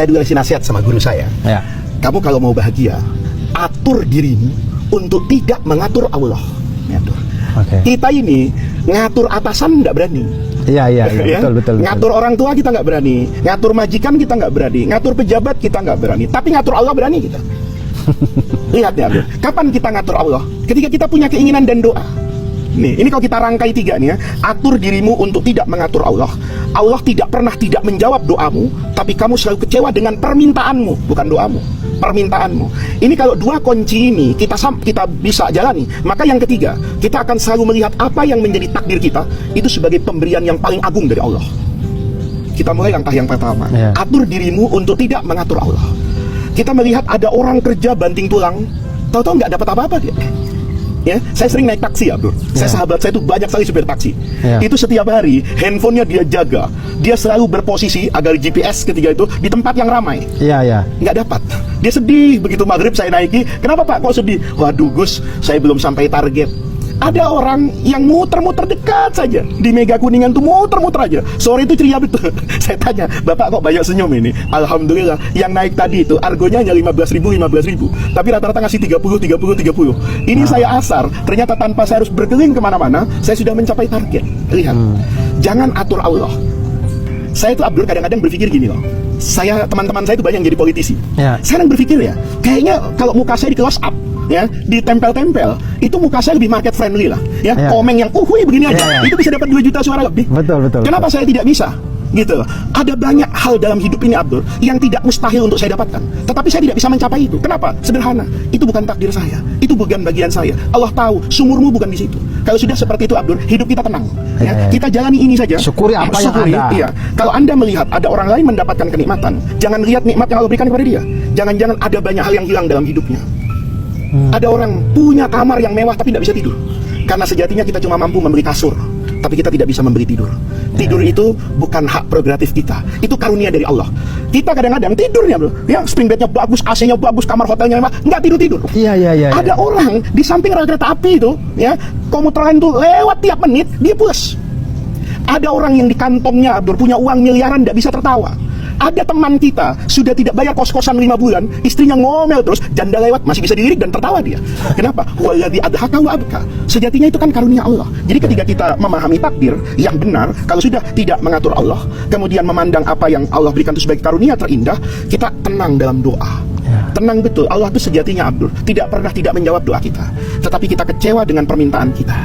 Saya dulu kasih nasihat sama guru saya. Ya. Kamu kalau mau bahagia, atur dirimu untuk tidak mengatur Allah. Ngatur. Kita ini ngatur atasan nggak berani. Iya, Ya? betul. Ngatur orang tua kita nggak berani, ngatur majikan kita nggak berani, ngatur pejabat kita nggak berani. Tapi ngatur Allah berani kita. Lihat ya, Abdul. Kapan kita ngatur Allah? Ketika kita punya keinginan dan doa. Nih, ini kalau kita rangkai 3 nih ya. Atur dirimu untuk tidak mengatur Allah. Allah tidak pernah tidak menjawab doamu, tapi kamu selalu kecewa dengan permintaanmu, bukan doamu, permintaanmu. Ini kalau 2 kunci ini kita bisa jalani, maka yang ketiga, kita akan selalu melihat apa yang menjadi takdir kita itu sebagai pemberian yang paling agung dari Allah. Kita mulai langkah yang pertama. Atur dirimu untuk tidak mengatur Allah. Kita melihat ada orang kerja banting tulang, tahu-tahu nggak dapat apa-apa dia. Ya, saya sering naik taksi ya, Bro. Sahabat saya itu banyak sekali supir taksi. Itu setiap hari handphonenya dia jaga. Dia selalu berposisi agar GPS ketika itu di tempat yang ramai. Nggak dapat. Dia sedih begitu maghrib saya naiki. Kenapa Pak? Kok sedih? Waduh Gus, saya belum sampai target. Ada orang yang muter-muter dekat saja di Mega Kuningan tuh muter-muter aja. Sore itu ceria betul. Saya tanya, Bapak kok banyak senyum ini? Alhamdulillah, yang naik tadi itu argonya hanya 15.000. Tapi rata-rata ngasih 30. Ini saya asar, ternyata tanpa saya harus berkeliling kemana-mana, saya sudah mencapai target. Lihat, jangan atur Allah. Saya itu Abdul kadang-kadang berpikir gini loh. Teman-teman saya itu banyak yang jadi politisi. Saya berpikir ya, kayaknya kalau muka saya di close up, ya, ditempel-tempel, itu muka saya lebih market friendly lah, ya. Komeng yang begini aja, itu bisa dapat 2 juta suara lebih. Betul. Kenapa saya tidak bisa? Gitu. Ada banyak hal dalam hidup ini Abdul yang tidak mustahil untuk saya dapatkan, tetapi saya tidak bisa mencapai itu. Kenapa? Sederhana, itu bukan takdir saya, itu bukan bagian saya. Allah tahu sumurmu bukan di situ. Kalau sudah seperti itu Abdul, hidup kita tenang. Kita jalani ini saja. Syukuri apa yang ada. Iya. Kalau Anda melihat ada orang lain mendapatkan kenikmatan, jangan lihat nikmat yang Allah berikan kepada dia. Jangan-jangan ada banyak hal yang hilang dalam hidupnya. Ada orang punya kamar yang mewah tapi tidak bisa tidur, karena sejatinya kita cuma mampu membeli kasur, tapi kita tidak bisa membeli tidur. Tidur itu bukan hak prerogatif kita, itu karunia dari Allah. Kita kadang-kadang tidurnya bro, ya spring bednya bagus, AC-nya bagus, kamar hotelnya mewah, nggak tidur. Ada orang di samping rel kereta api itu, ya, komuter lain tuh lewat tiap menit dia pulas. Ada orang yang di kantongnya Abdur punya uang miliaran tidak bisa tertawa. Ada teman kita sudah tidak bayar kos-kosan 5 bulan, istrinya ngomel terus, janda lewat masih bisa dilirik dan tertawa dia. Kenapa? Walladzi adhaka wa abka. Sejatinya itu kan karunia Allah. Jadi ketika kita memahami takdir yang benar, kalau sudah tidak mengatur Allah, kemudian memandang apa yang Allah berikan itu sebagai karunia terindah, kita tenang dalam doa. Tenang betul, Allah itu sejatinya Abdur tidak pernah tidak menjawab doa kita, tetapi kita kecewa dengan permintaan kita.